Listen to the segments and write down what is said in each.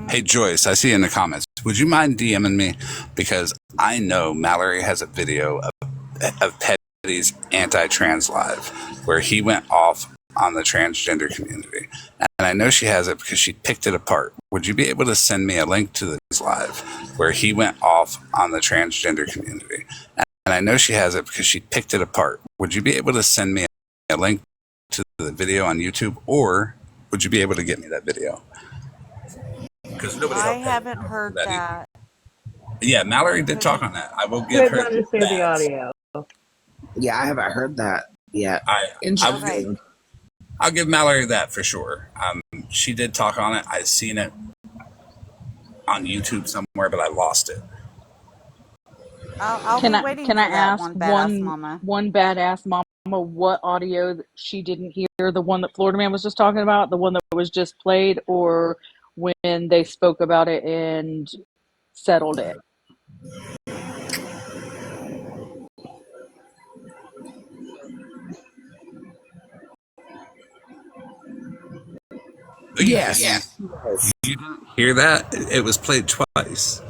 Hey Joyce, I see in the comments. Would you mind DMing me? Because I know Mallory has a video of Petty's anti-trans live where he went off on the transgender community. And I know she has it because she picked it apart. Would you be able to send me a link to this live where he went off on the transgender community? And I know she has it because she picked it apart. Would you be able to send me a link to the video on YouTube, or would you be able to get me that video? Because nobody I haven't heard that. Yeah, Mallory did talk on that. I will give her. Understand the audio. Yeah, I haven't heard that yet. I'll give Mallory that for sure. She did talk on it. I've seen it on YouTube somewhere, but I lost it. Can I ask one badass mama what audio she didn't hear? The one that Florida Man was just talking about, the one that was just played, or when they spoke about it and settled it? Yes. You didn't hear that? It was played twice.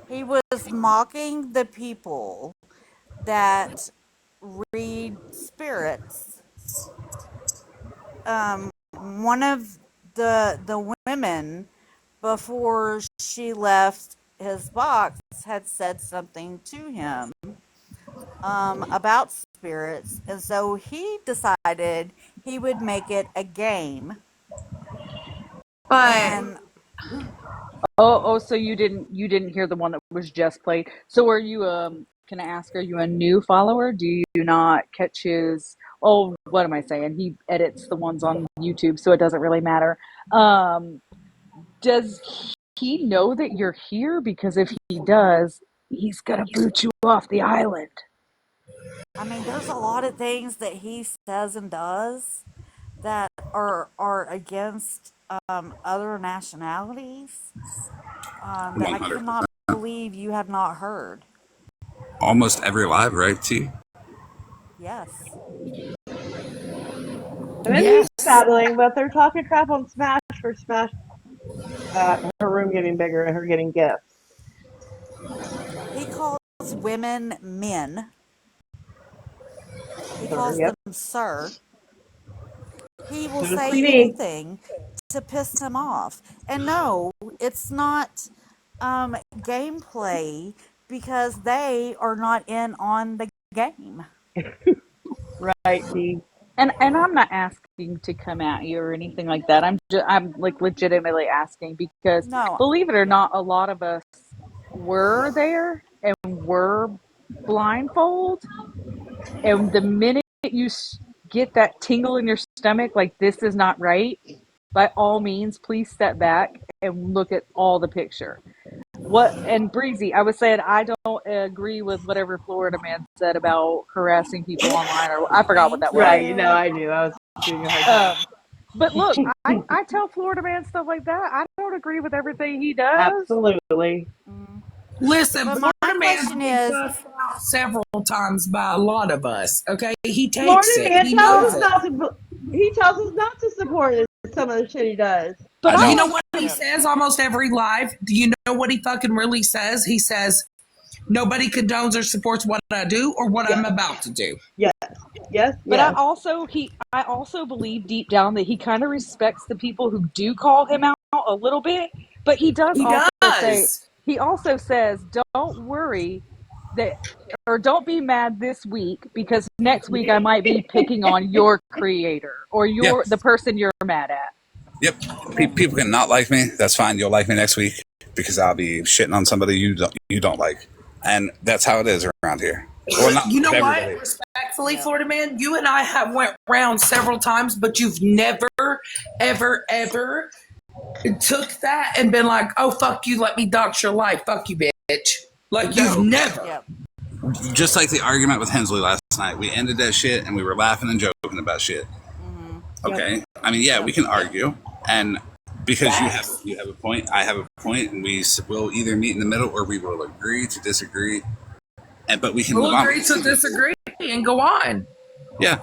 He was mocking the people that read spirits. One of the women, before she left his box, had said something to him about spirits, and so he decided he would make it a game. But so you didn't hear the one that was just played. So are you can I ask, are you a new follower? Do you not catch his what am I saying? He edits the ones on YouTube, so it doesn't really matter. Does he know that you're here? Because if he does, he's gonna boot you off the island. I mean, there's a lot of things that he says and does that are against other nationalities that 100%. I cannot believe you have not heard. Almost every live, right, T? Yes. And then he's battling, but they're talking crap on Smash for Smash. Her room getting bigger and her getting gifts. He calls women men. He calls them sir. He will say anything to piss him off. And no, it's not gameplay, because they are not in on the game. Right, T. And I'm not asking to come at you or anything like that. I'm like legitimately asking because believe it or not, a lot of us were there and were blindfold. And the minute you get that tingle in your stomach, like this is not right, by all means, please step back and look at all the picture. And Breezy, I was saying I don't agree with whatever Florida Man said about harassing people online, or I forgot what that was. Right, no, I do. I was doing a hard time. But look, I tell Florida Man stuff like that. I don't agree with everything he does. Absolutely. Listen, Florida Man is several times by a lot of us. Okay, he takes it. He tells us not to support some of the shit he does. But you know what he says almost every live? Do you know what he fucking really says? He says, nobody condones or supports what I do or what I'm about to do. Yes. But I also believe deep down that he kind of respects the people who do call him out a little bit. But he also says, don't worry or don't be mad this week, because next week I might be picking on your creator or the person you're mad at. Yep. People can not like me. That's fine. You'll like me next week because I'll be shitting on somebody you don't like. And that's how it is around here. Well, you know what? Respectfully, Florida Man, you and I have went around several times, but you've never, ever, ever took that and been like, oh, fuck you, let me dox your life. Fuck you, bitch. Like, you've never. Yep. Just like the argument with Hensley last night. We ended that shit and we were laughing and joking about shit. Mm-hmm. Okay? Yep. I mean, we can argue. And because you have a point, I have a point, and we will either meet in the middle or we will agree to disagree. But we can agree to disagree and go on. Yeah.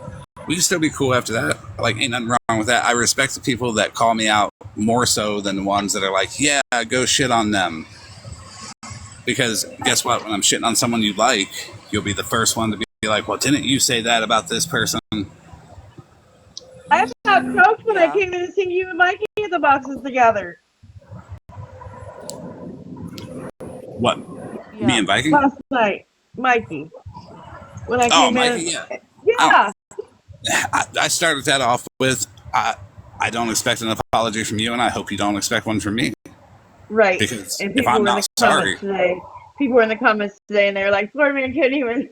we can still be cool after that. Like, ain't nothing wrong with that. I respect the people that call me out more so than the ones that are like, yeah, go shit on them. Because guess what? When I'm shitting on someone you like, you'll be the first one to be like, well, didn't you say that about this person? I got choked when I came in to see you and Mikey in the boxes together. What? Yeah. Me and Viking? Last night, Mikey. When I came Mikey, in. Yeah. I started that off with, I don't expect an apology from you, and I hope you don't expect one from me. Right. Because and if I'm not sorry. People were in the comments today, and they were like, Florida Man couldn't even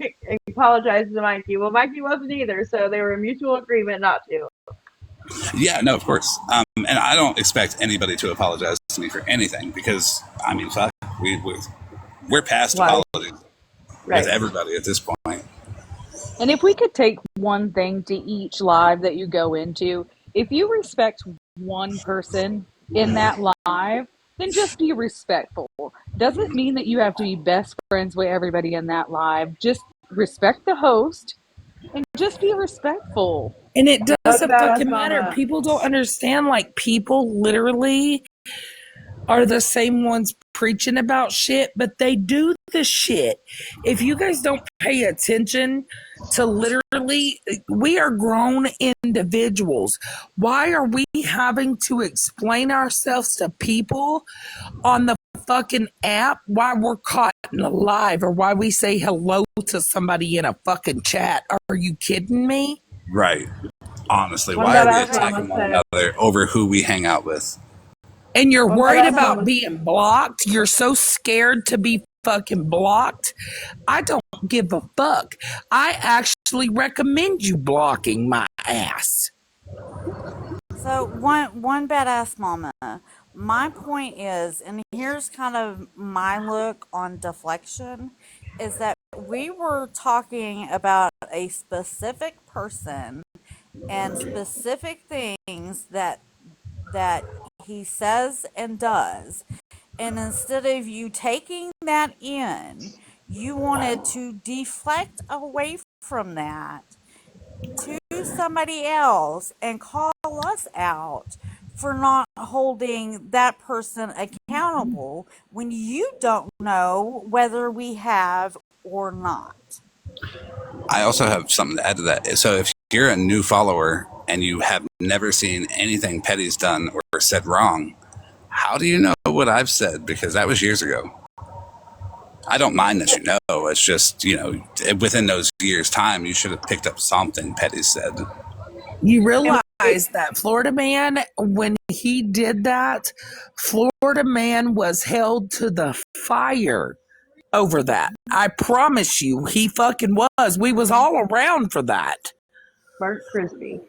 apologize to Mikey. Well, Mikey wasn't either, so they were in mutual agreement not to. Yeah, no, of course. And I don't expect anybody to apologize to me for anything because, I mean, fuck, we're past apologies with everybody at this point. And if we could take one thing to each live that you go into, if you respect one person in that live, then just be respectful. Doesn't mean that you have to be best friends with everybody in that live. Just respect the host and just be respectful. And it doesn't fucking matter. People don't understand. Like, people literally are the same ones preaching about shit, but they do the shit. If you guys don't pay attention to literally, we are grown individuals. Why are we having to explain ourselves to people on the fucking app why we're caught in a live or why we say hello to somebody in a fucking chat? Are you kidding me? Right. Honestly, why are we attacking one another over who we hang out with? And you're worried about being blocked. You're so scared to be fucking blocked. I don't give a fuck. I actually recommend you blocking my ass. So one badass mama. My point is, and here's kind of my look on deflection, is that we were talking about a specific person and specific things that he says and does. And instead of you taking that in, you wanted to deflect away from that to somebody else and call us out for not holding that person accountable when you don't know whether we have or not. I also have something to add to that. So if you're a new follower and you have never seen anything Petty's done or said wrong, how do you know what I've said? Because that was years ago. I don't mind that you know. It's just, within those years' time, you should have picked up something Petty said. You realize that Florida Man, when he did that, Florida Man was held to the fire over that. I promise you, he fucking was. We was all around for that. Burnt crispy.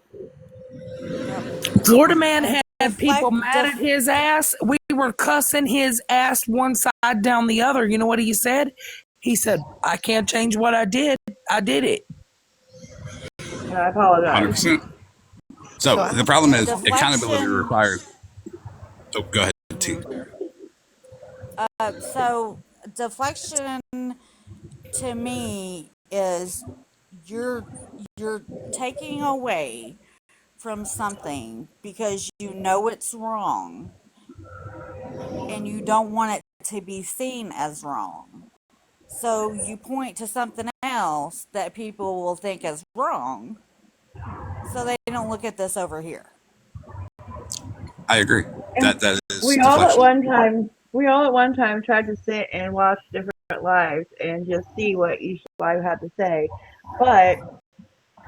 Florida Man had people mad at his ass. We were cussing his ass one side down the other. You know what he said? He said, I can't change what I did. I did it. And I apologize. 100%. So the problem is accountability requires... Oh, go ahead, T. So deflection to me is you're taking away from something because you know it's wrong and you don't want it to be seen as wrong. So you point to something else that people will think is wrong so they don't look at this over here. I agree. That is we all at one time tried to sit and watch different lives and just see what each live had to say, but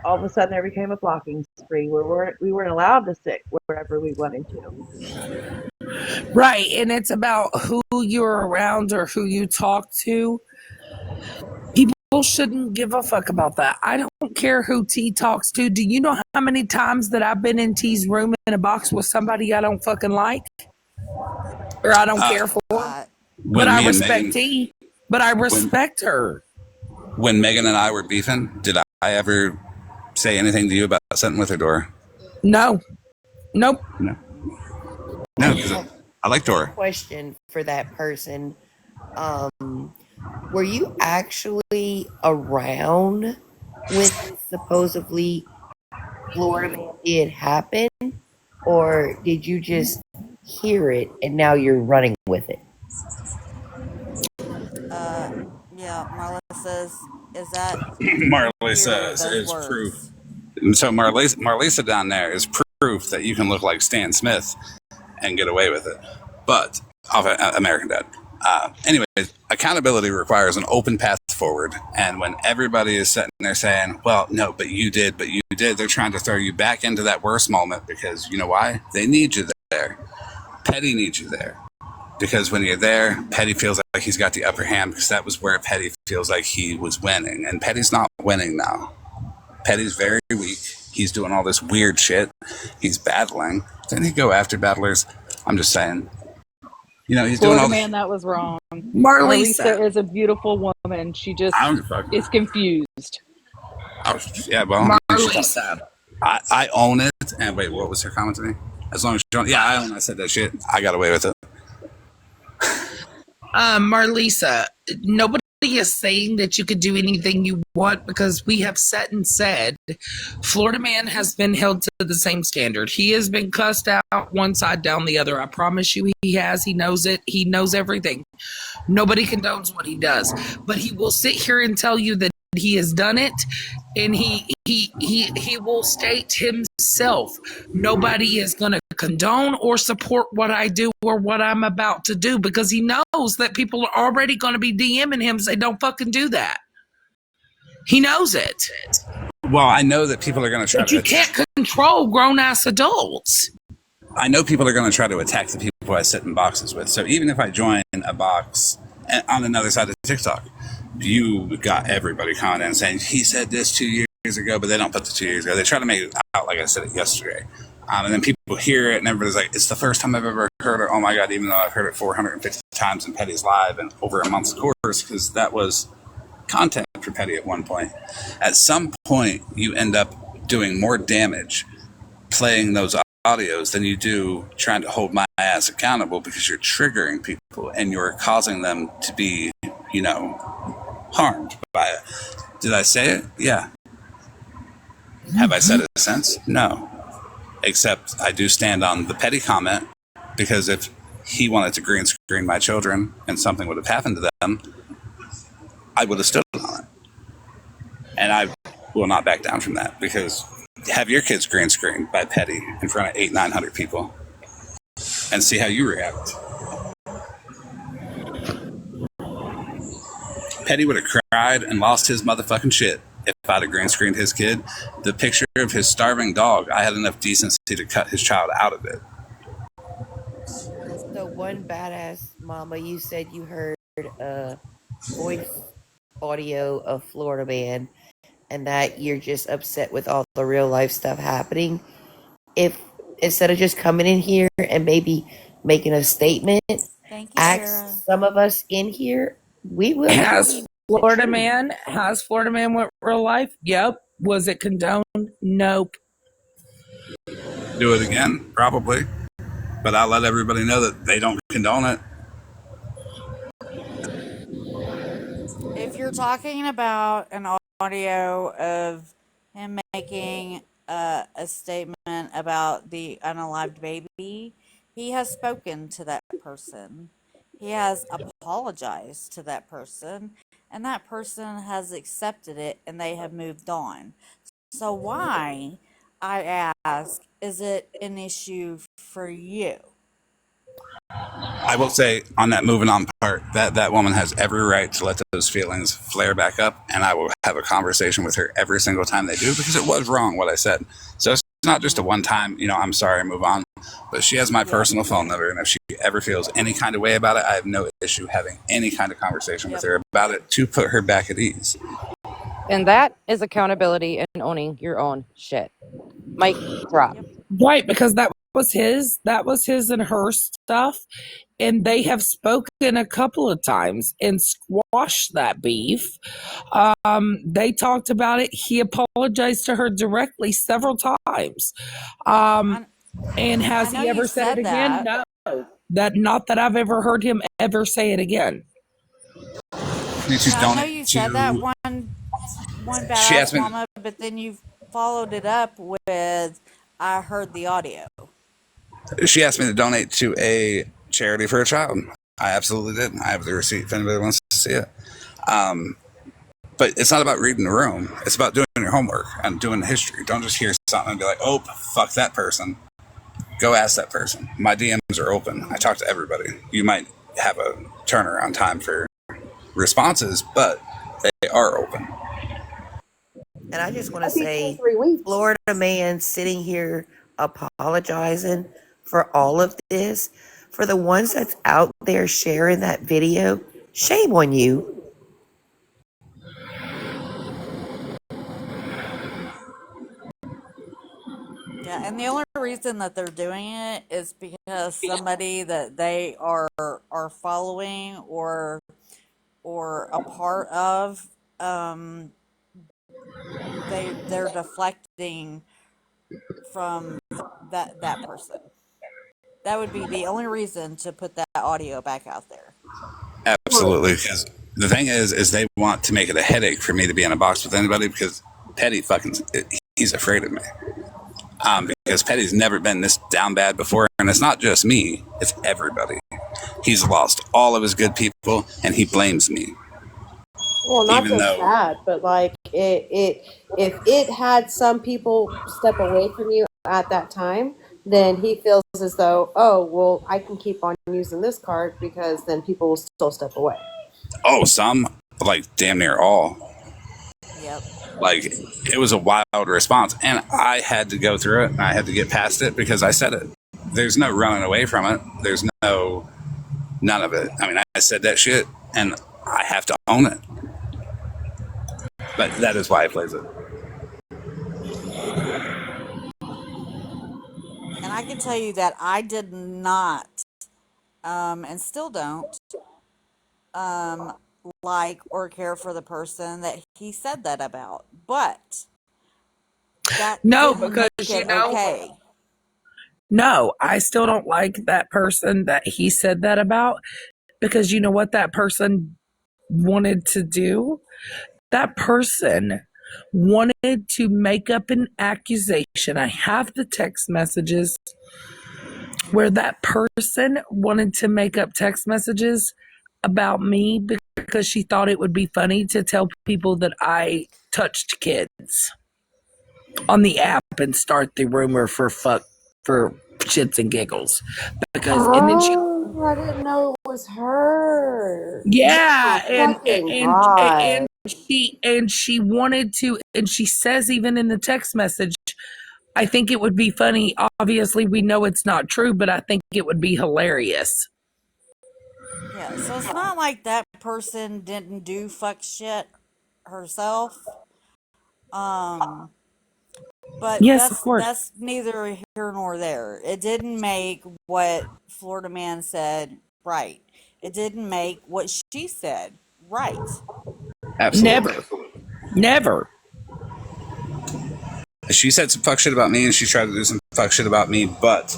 all of a sudden there became a blocking spree where we weren't allowed to sit wherever we wanted to. Right, and it's about who you're around or who you talk to. People shouldn't give a fuck about that. I don't care who T talks to. Do you know how many times that I've been in T's room in a box with somebody I don't fucking like? Or I don't care for? But I respect T. But I respect her. When Megan and I were beefing, did I ever say anything to you about sitting with her, Dora? No. Nope. No, because I like Dora. Question for that person. Were you actually around when supposedly Florida Man did happen, or did you just hear it and now you're running with it? Yeah, Marla says, is that Marlisa is proof. So Marlisa down there is proof that you can look like Stan Smith and get away with it. But off American Dad. Anyways, accountability requires an open path forward. And when everybody is sitting there saying, well, no, but you did, they're trying to throw you back into that worst moment because you know why? They need you there. Petty needs you there. Because when you're there, Petty feels like he's got the upper hand because that was where Petty feels like he was winning. And Petty's not winning now. Petty's very weak. He's doing all this weird shit. He's battling. Didn't he go after battlers? I'm just saying. You know, he's Florida doing all Man, that was wrong. Marlisa is a beautiful woman. She just is confused. Yeah, well, Marlisa. I own it. And wait, what was her comment to me? As long as you don't, yeah, I own. I said that shit. I got away with it. Marlisa, nobody is saying that you could do anything you want because we have sat and said Florida Man has been held to the same standard. He has been cussed out one side down the other. I promise you he has. He knows it. He knows everything. Nobody condones what he does. But he will sit here and tell you that he has done it, and he will state himself, nobody is going to condone or support what I do or what I'm about to do, because he knows that people are already going to be DMing him say don't fucking do that. He knows it. Well, I know that people are going to try but you can't control grown-ass adults. I know people are going to try to attack the people I sit in boxes with. So even if I join a box on another side of TikTok, you got everybody commenting and saying, he said this 2 years ago, but they don't put the 2 years ago. They try to make it out like I said it yesterday. And then people hear it and everybody's like, it's the first time I've ever heard it. Oh my God, even though I've heard it 450 times in Petty's live and over a month's course, because that was content for Petty at one point. At some point, you end up doing more damage playing those audios than you do trying to hold my ass accountable, because you're triggering people and you're causing them to be, you know, harmed by it. Did I say it? Yeah. Have I said it since? No. Except I do stand on the Petty comment, because if he wanted to green screen my children and something would have happened to them, I would have stood on it. And I will not back down from that, because have your kids green screened by Petty in front of 800-900 people and see how you react. Petty would have cried and lost his motherfucking shit if I'd have green screened his kid. The picture of his starving dog, I had enough decency to cut his child out of it. So one badass mama, you said you heard a voice audio of Florida Man and that you're just upset with all the real life stuff happening. If instead of just coming in here and maybe making a statement, ask some of us in here, we will. Has Florida Man went real life? Yep. Was it condoned? Nope. Do it again? Probably. But I'll let everybody know that they don't condone it. If you're talking about an audio of him making a statement about the unalived baby, he has spoken to that person. He has apologized to that person, and that person has accepted it, and they have moved on. So why, I ask, is it an issue for you? I will say on that moving on part, that woman has every right to let those feelings flare back up, and I will have a conversation with her every single time they do, because it was wrong what I said. So it's not just a one time, you know, I'm sorry, move on. But she has my personal phone number, and if she ever feels any kind of way about it, I have no issue having any kind of conversation with her about it to put her back at ease. And that is accountability and owning your own shit. Mic drop. Right, because that was his and her stuff, and they have spoken a couple of times and squashed that beef. They talked about it. He apologized to her directly several times. And has he ever said it again? No. Not that I've ever heard him ever say it again. I know you said that one badass mama, but then you've followed it up with, I heard the audio. She asked me to donate to a charity for a child. I absolutely did. I have the receipt if anybody wants to see it. But it's not about reading the room. It's about doing your homework and doing history. Don't just hear something and be like, oh, fuck that person. Go ask that person. My DMs are open. I talk to everybody. You might have a turnaround time for responses, but they are open. And I just want to say, Florida man sitting here apologizing for all of this, for the ones that's out there sharing that video, shame on you. Yeah, and the only reason that they're doing it is because somebody that they are following or a part of, they're deflecting from that person. That would be the only reason to put that audio back out there. Absolutely. Because the thing is they want to make it a headache for me to be in a box with anybody because Petty he's afraid of me. Because Petty's never been this down bad before, and it's not just me, it's everybody. He's lost all of his good people, and he blames me. Well, not just that, but like if it had some people step away from you at that time, then he feels as though, oh, well, I can keep on using this card because then people will still step away. Oh, some, like damn near all. Yep. Like, it was a wild response, and I had to go through it, and I had to get past it because I said it. There's no running away from it. There's none of it. I mean, I said that shit, and I have to own it. But that is why I plays it. And I can tell you that I did not, and still don't, like or care for the person that he said that about. But that because you know, okay. No, I still don't like that person that he said that about, because you know what that person wanted to do? That person wanted to make up an accusation. I have the text messages where that person wanted to make up text messages about me because she thought it would be funny to tell people that I touched kids on the app and start the rumor for shits and giggles. Because and then she, I didn't know it was her. yeah, and she wanted to, and she says even in the text message, I think it would be funny. Obviously, we know it's not true, but I think it would be hilarious. Yeah, so it's not like that person didn't do fuck shit herself. But yes, of course. That's neither here nor there. It didn't make what Florida man said right. It didn't make what she said right. Absolutely. Never. She said some fuck shit about me, and she tried to do some fuck shit about me, but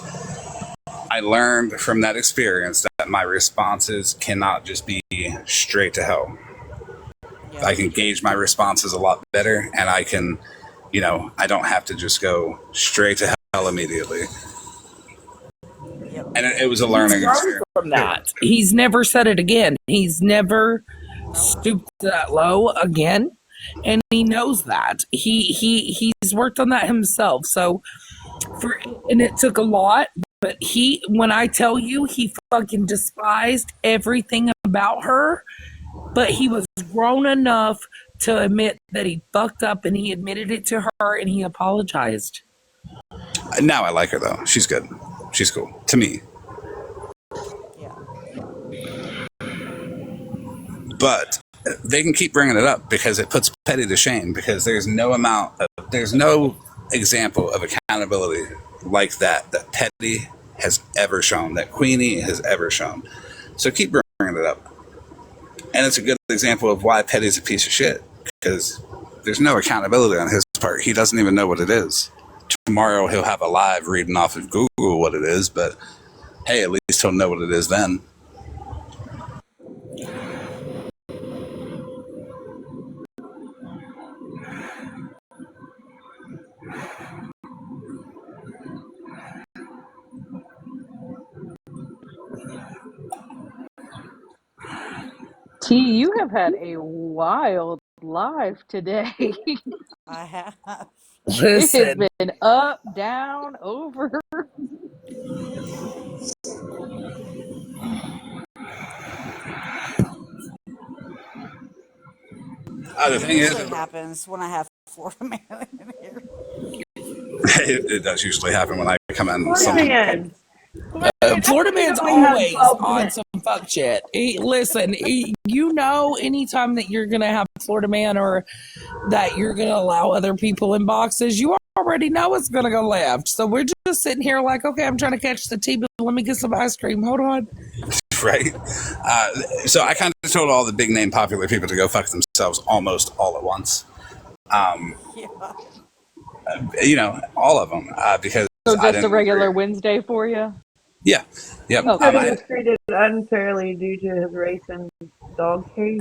I learned from that experience that my responses cannot just be straight to hell. Yep. I can gauge my responses a lot better, and I can, I don't have to just go straight to hell immediately. Yep. And it was a learning experience. From that, he's never said it again. He's never stooped that low again, and he knows that. He's worked on that himself. So, and it took a lot. But when I tell you, he fucking despised everything about her, but he was grown enough to admit that he fucked up, and he admitted it to her, and he apologized. Now I like her, though. She's good. She's cool. To me. Yeah. But they can keep bringing it up because it puts Petty to shame, because there's no example of accountability like that Petty has ever shown, that Queenie has ever shown. So keep bringing it up. And it's a good example of why Petty's a piece of shit, because there's no accountability on his part. He doesn't even know what it is. Tomorrow he'll have a live reading off of Google what it is, but hey, at least he'll know what it is then. T, you have had a wild life today. I have. It has Listen, been up, down, over. The It thing is, usually happens when I have Florida Man in here. it does usually happen when I come in. Florida Man. Florida Man's We have always 12 on minutes. some fuck shit. Listen, anytime that you're gonna have Florida Man or that you're gonna allow other people in boxes, you already know it's gonna go left. So we're just sitting here like, okay, I'm trying to catch the tea, but let me get some ice cream. Hold on. Right? So I kind of told all the big name popular people to go fuck themselves almost all at once. Yeah. You know, all of them, because So I just a didn't regular agree. Wednesday for you? Yeah. Yep. Oh, Said he I, was treated unfairly due to his race and dog case.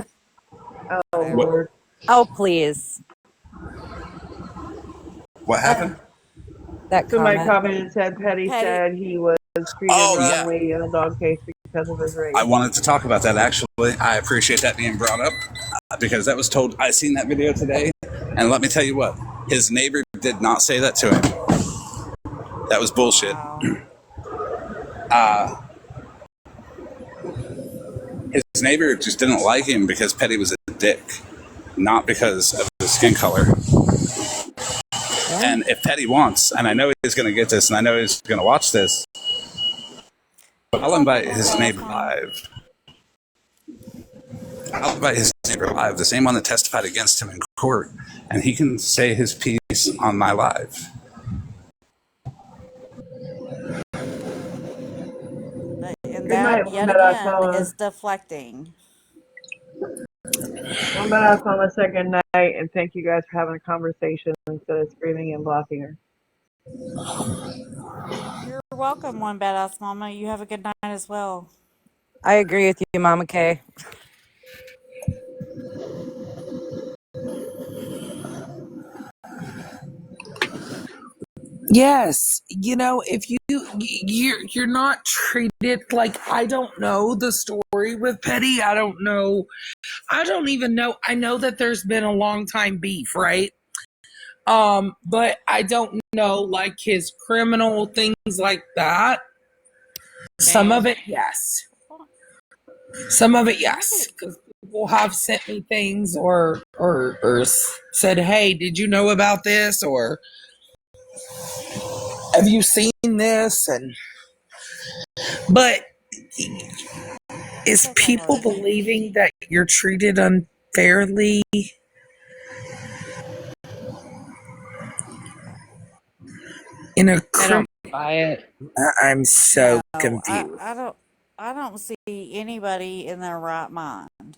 Oh, Whatever. Lord. Oh, please. what happened? That Somebody comment. commented said Petty Petty. said he was treated Oh, yeah. wrongly in a dog case because of his race. I wanted to talk about that actually. I appreciate that being brought up because that was told. I seen that video today, and let me tell you what, his neighbor did not say that to him. That was bullshit. Wow. His neighbor just didn't like him because Petty was a dick, not because of his skin color. And if Petty wants, and I know he's going to get this, and I know he's going to watch this, I'll invite his neighbor live. I'll invite his neighbor live, the same one that testified against him in court, and he can say his piece on my live. And Good night, that, yet Wombat again, is deflecting. Wombat Alpha, second night, and thank you guys for having a conversation instead of screaming and blocking her. You're welcome, One Badass Mama. You have a good night as well. I agree with you, Mama Kay. Yes, if you're not treated like, I don't know the story with Petty. I don't even know. I know that there's been a long time beef, right? But I don't know like his criminal things like that. Some of it, yes. Some of it, yes. Because people have sent me things or said, "Hey, did you know about this?" or "Have you seen this?" But is people believing that you're treated unfairly? In a I don't buy it. I'm so No, confused. I don't see anybody in their right mind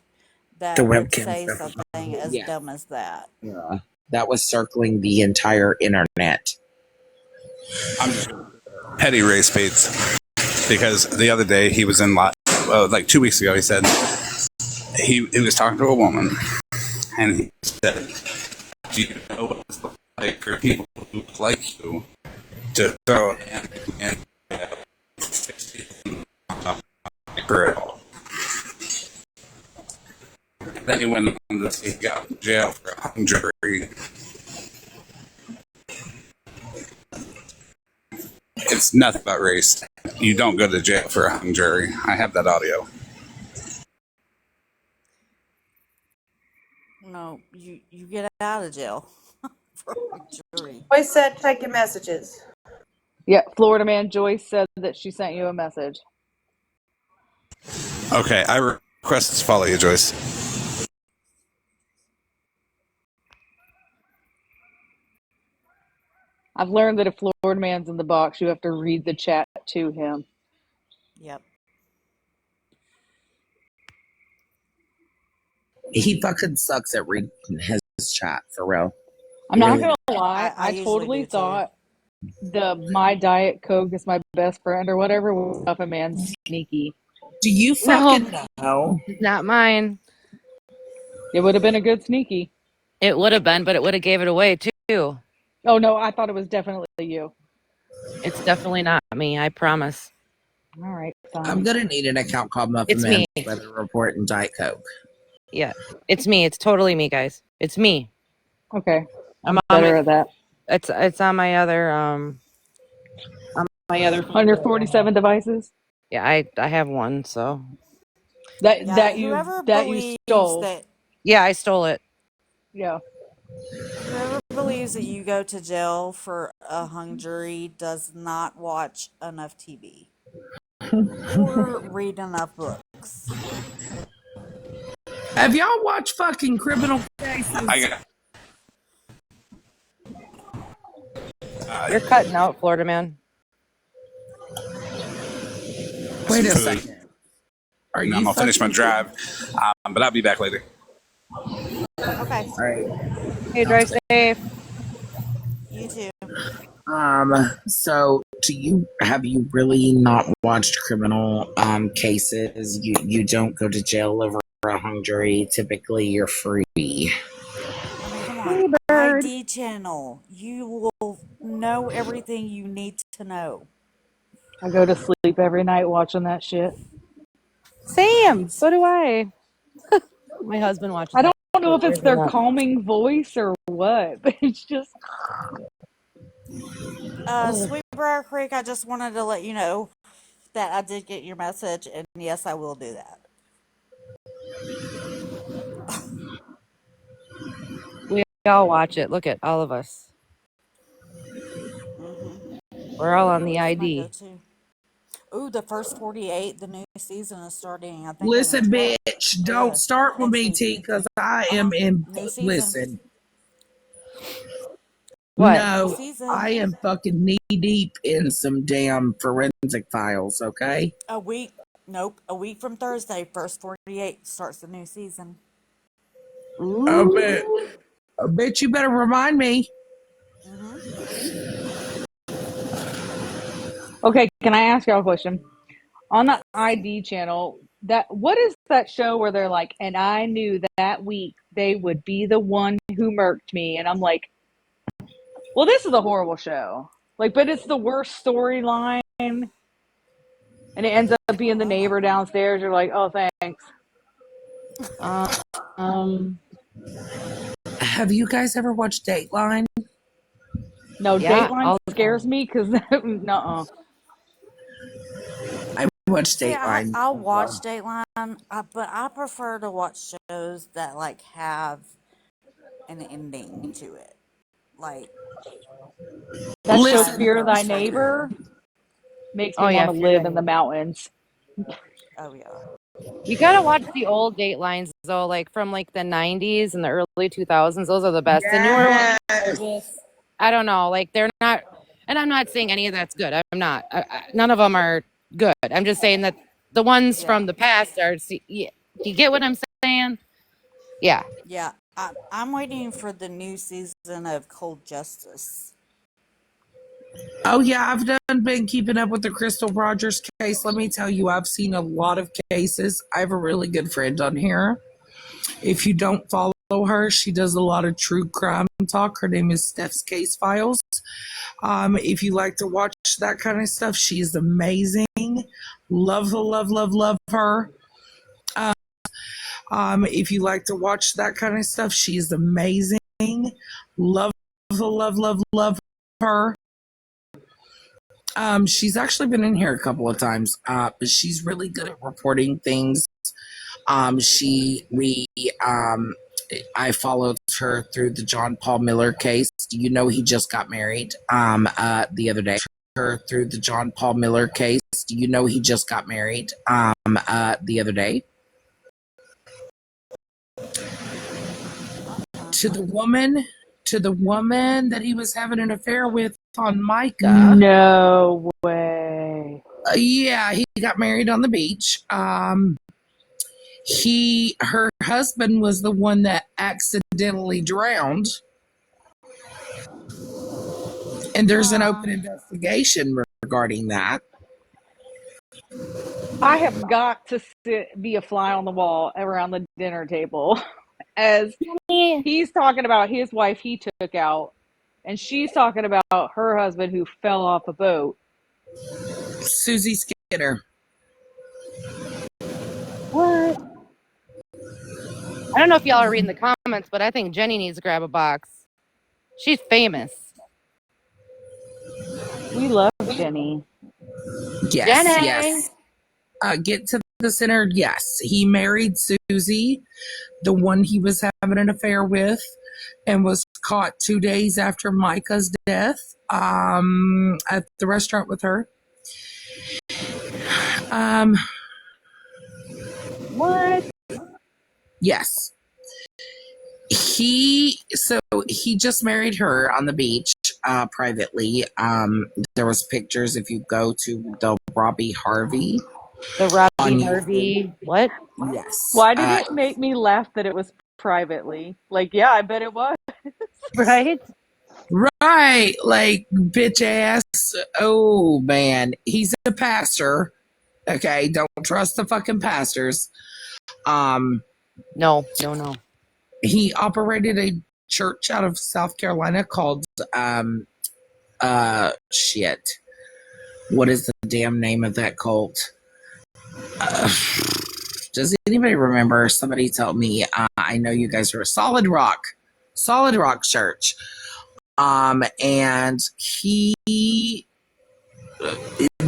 that The would webcam say stuff. something as Yeah. dumb as that. Yeah. That was circling the entire internet. I'm just Petty race baits because the other day he was in like 2 weeks ago. He said he was talking to a woman, and he said, "Do you know what it's like for people who look like you to throw a hand in for it all?" Then he went on to say he got in jail for a hung jury. It's nothing about race. You don't go to jail for a hung jury. I have that audio. No, you get out of jail for a jury. I said checking messages. Yeah, Florida Man Joyce said that she sent you a message. Okay, I request to follow you, Joyce. I've learned that if Florida Man's in the box, you have to read the chat to him. Yep. He fucking sucks at reading his chat, for real. I'm not gonna lie, I I usually totally do, too. thought the My Diet Coke is my best friend or whatever was up a man sneaky. Do you fucking know? Not mine. It would have been a good sneaky. It would have been, but it would have gave it away too. Oh no, I thought it was definitely you. It's definitely not me, I promise. All right, fine. I'm gonna need an account called Muffin It's Man me. Weather Report and Diet Coke. Yeah, it's me. It's totally me, guys. It's me. Okay, I'm better at that. It's on my other On your 47 devices. Yeah, I have one. So that whoever you believes stole. that. Yeah, I stole it. Yeah. Whoever believes that you go to jail for a hung jury does not watch enough TV or read enough books. Have y'all watched fucking Criminal Cases? You're cutting out, Florida man. Wait a second. I'm gonna finish my drive, but I'll be back later. Okay. All right. Hey, drive safe. You too. So have you really not watched criminal cases? You don't go to jail over a hung jury. Typically you're free. I mean, come on. ID channel. You will know everything you need to know. I go to sleep every night watching that shit. Same. So do I. My husband watches. I don't know if it's their calming voice or what, but it's just. Sweetbriar Creek, I just wanted to let you know that I did get your message, and yes, I will do that. We all watch it. Look at all of us. We're all on the ID. Ooh, the first 48, the new season is starting. I think. Listen, bitch, don't start with me, T, because I am in. Listen. What? No, I am fucking knee deep in some damn forensic files. Okay. A week. Nope. A week from Thursday, first 48 starts the new season. I bet you better remind me. Okay, can I ask y'all a question? On the ID channel, what is that show where they're like, and I knew that week they would be the one who murked me, and I'm like, well, this is a horrible show. Like, but it's the worst storyline, and it ends up being the neighbor downstairs. You're like, oh, thanks. Have you guys ever watched Dateline? No, yeah, Dateline scares me because nuh-uh. I watch Dateline. I'll watch Dateline, but I prefer to watch shows that like have an ending to it. Like that show Fear Thy Neighbor makes me want to live in the mountains. Oh yeah. You gotta watch the old Datelines though, like from like the 90s and the early 2000s. Those are the best. The newer ones, I don't know. Like they're not, and I'm not saying any of that's good. I'm not. None of them are good. I'm just saying that the ones from the past are. You get what I'm saying? Yeah. Yeah. I'm waiting for the new season of Cold Justice. Oh yeah, I've been keeping up with the Crystal Rogers case. Let me tell you, I've seen a lot of cases. I have a really good friend on here. If you don't follow her, she does a lot of true crime talk. Her name is Steph's Case Files. If you like to watch that kind of stuff, she is amazing. Love her. If you like to watch that kind of stuff, she is amazing. Love her. She's actually been in here a couple of times, but she's really good at reporting things. I followed her through the John Paul Miller case. Do you know he just got married? The other day. Her through the John Paul Miller case. Do you know he just got married? The other day. To the woman that he was having an affair with on Micah. No way. Yeah, he got married on the beach. Her husband was the one that accidentally drowned. And there's an open investigation regarding that. I have got to be a fly on the wall around the dinner table as he's talking about his wife he took out, and she's talking about her husband who fell off a boat. Susie Skinner. What? I don't know if y'all are reading the comments, but I think Jenny needs to grab a box. She's famous. We love Jenny. Yes, Jenny. yes. Get to the center. Yes, he married Susie, the one he was having an affair with, and was caught 2 days after Micah's death at the restaurant with her. What? Yes. He just married her on the beach privately. There was pictures if you go to the Robbie Harvey. The Robbie Harvey. What? Yes. Why did it make me laugh that it was privately? Like, yeah, I bet it was. Right? Right. Like, bitch ass. Oh, man. He's a pastor. Okay. Don't trust the fucking pastors. No. He operated a church out of South Carolina called, shit. What is the damn name of that cult? Does anybody remember? Somebody tell me. I know you guys were Solid Rock Church. And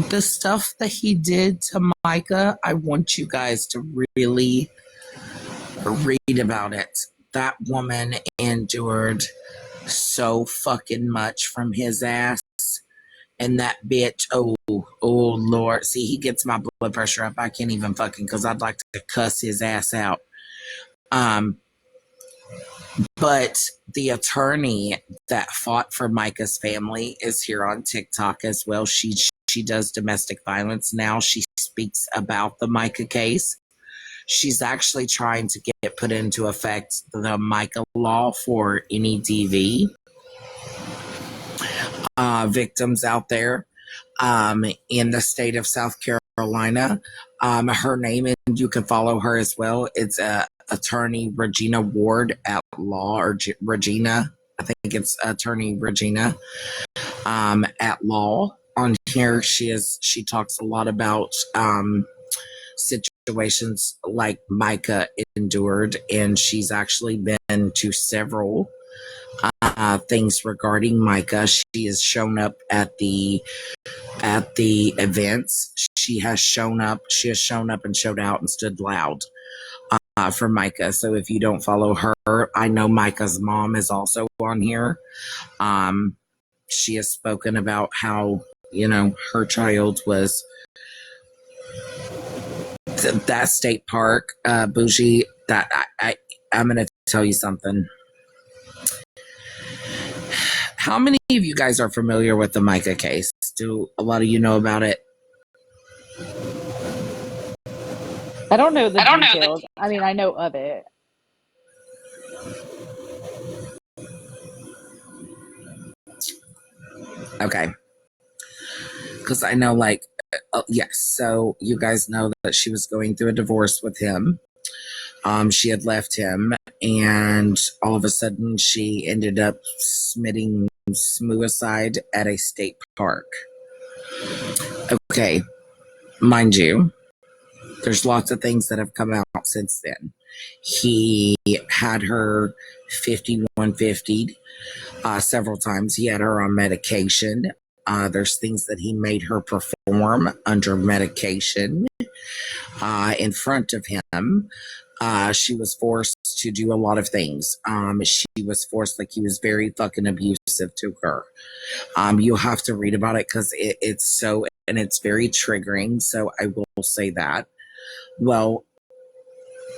the stuff that he did to Micah, I want you guys to really read about it. That woman endured so fucking much from his ass. And that bitch, oh Lord. See, he gets my blood pressure up. I can't even fucking, because I'd like to cuss his ass out. But the attorney that fought for Micah's family is here on TikTok as well. She does domestic violence now. She speaks about the Micah case. She's actually trying to get put into effect the Micah law for any DV victims out there in the state of South Carolina. Her name, and you can follow her as well. It's attorney Regina Ward at law, or Regina. I think it's attorney Regina at law. On here, she talks a lot about situations like Micah endured, and she's actually been to several things regarding Micah. She has shown up at the events. She has shown up and showed out and stood loud for Micah. So if you don't follow her, I know Micah's mom is also on here. She has spoken about how, her child was that state park, Bougie, that I'm going to tell you something. How many of you guys are familiar with the Micah case? Do a lot of you know about it? I don't know the details. I mean, I know of it. Okay. Because I know, yes. So you guys know that she was going through a divorce with him. She had left him, and all of a sudden she ended up committing suicide at a state park. Okay. Mind you, there's lots of things that have come out since then. He had her 5150 several times. He had her on medication. There's things that he made her perform under medication in front of him. She was forced to do a lot of things. She was forced, he was very fucking abusive to her. You'll have to read about it because it's very triggering. So I will say that. Well,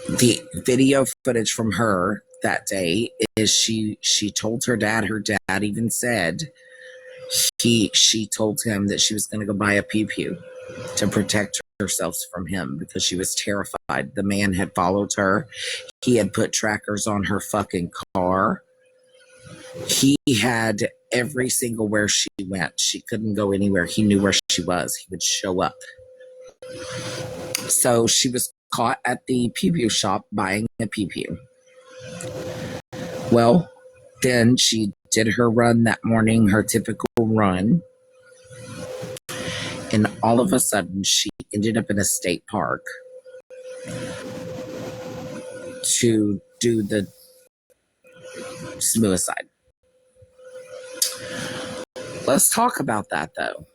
the video footage from her that day is she told her dad even said she told him that she was going to go buy a pew-pew to protect herself from him because she was terrified. The man had followed her. He had put trackers on her fucking car. He had every single where she went. She couldn't go anywhere. He knew where she was. He would show up. So she was caught at the pew-pew shop buying a pew-pew. Well, then she did her run that morning, her typical run. And all of a sudden, she ended up in a state park to do the suicide. Let's talk about that though.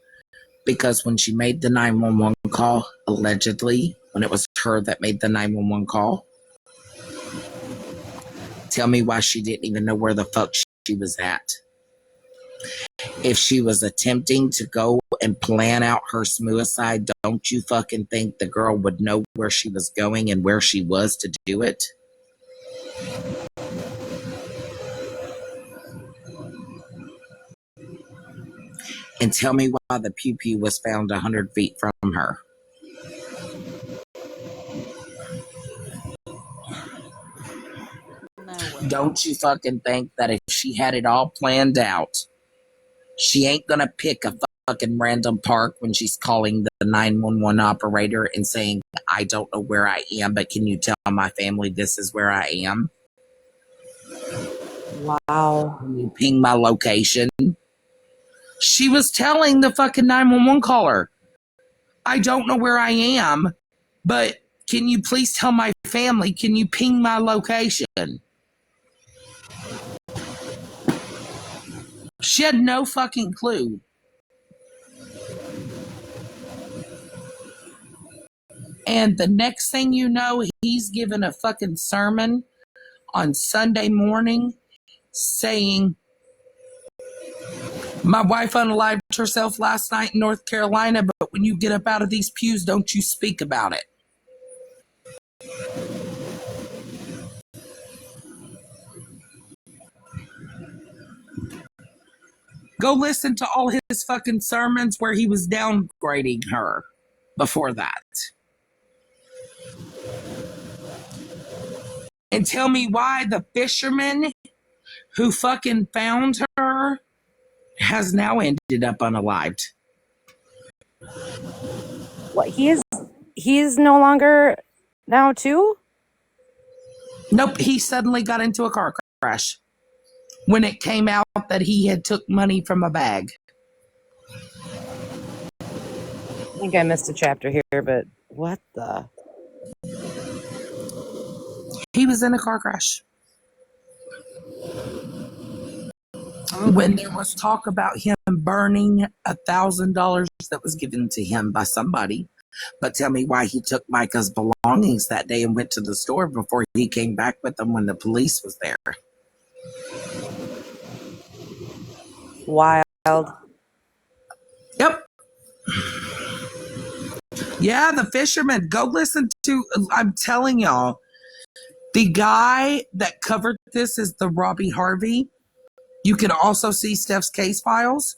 Because when she made the 911 call, allegedly, when it was her that made the 911 call, tell me why she didn't even know where the fuck she was at. If she was attempting to go and plan out her suicide, don't you fucking think the girl would know where she was going and where she was to do it? And tell me why the pew-pew was found 100 feet from her. No. Don't you fucking think that if she had it all planned out, she ain't gonna pick a fucking random park when she's calling the 911 operator and saying, I don't know where I am, but can you tell my family this is where I am? Wow. Can you ping my location? She was telling the fucking 911 caller, I don't know where I am, but can you please tell my family, can you ping my location? She had no fucking clue. And the next thing you know, he's giving a fucking sermon on Sunday morning saying, my wife unalived herself last night in North Carolina, but when you get up out of these pews, don't you speak about it. Go listen to all his fucking sermons where he was downgrading her before that. And tell me why the fisherman who fucking found her has now ended up unalived. What, he's no longer now too? Nope, he suddenly got into a car crash when it came out that he had took money from a bag. I think I missed a chapter here, but what the? He was in a car crash. When there was talk about him burning $1,000 that was given to him by somebody. But tell me why he took Micah's belongings that day and went to the store before he came back with them when the police was there. Wild. Yep. Yeah, the fisherman. Go listen to, I'm telling y'all, the guy that covered this is the Robbie Harvey. You can also see Steph's case files.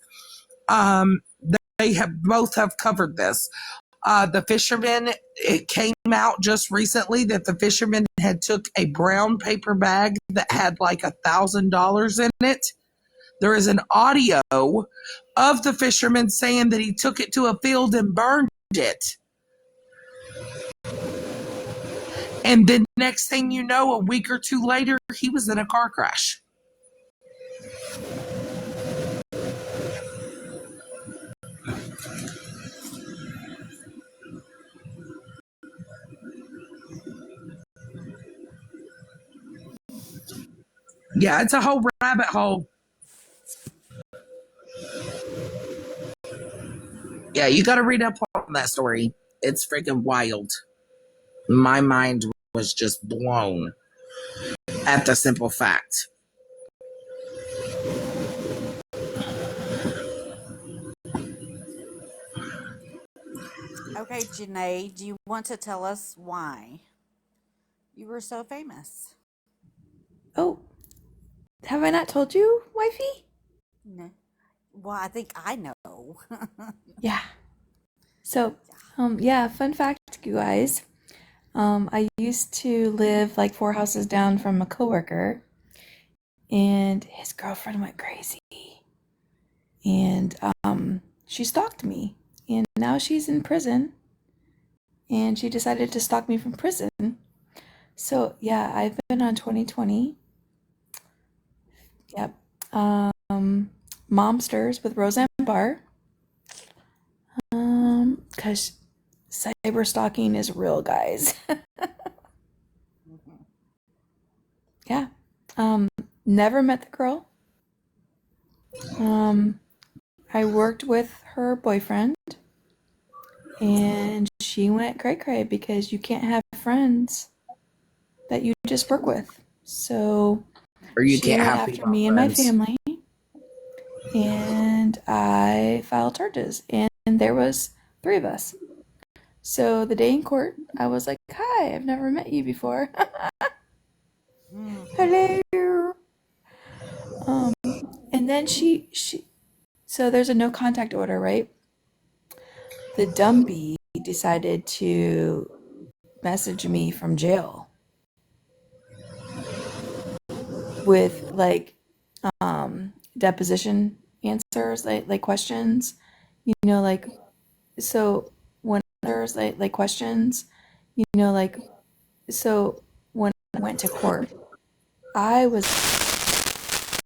They have both have covered this. The fisherman, it came out just recently that the fisherman had took a brown paper bag that had like $1,000 in it. There is an audio of the fisherman saying that he took it to a field and burned it. And then next thing you know, a week or two later, he was in a car crash. Yeah, it's a whole rabbit hole. Yeah, you got to read up on that story. It's freaking wild. My mind was just blown at the simple fact. Okay, Janae, do you want to tell us why you were so famous? Oh, have I not told you, wifey? No. Well, I think I know. Yeah. So, yeah, fun fact, you guys. I used to live like 4 houses down from a coworker, and his girlfriend went crazy. And she stalked me, and now she's in prison, and she decided to stalk me from prison. So, yeah, I've been on 2020. Yep. Momsters with Roseanne Barr. Because cyber stalking is real, guys. Never met the girl. I worked with her boyfriend, and she went cray-cray because you can't have friends that you just work with. So Or you she can't went have after me and my friends. family, and I filed charges, and there was 3 of us. So the day in court, I was like, "Hi, I've never met you before." Hello. And then she so there's a no contact order, right? The dumb bee decided to message me from jail with like deposition answers, like questions, like, so when there's like questions, like, so when I went to court, I was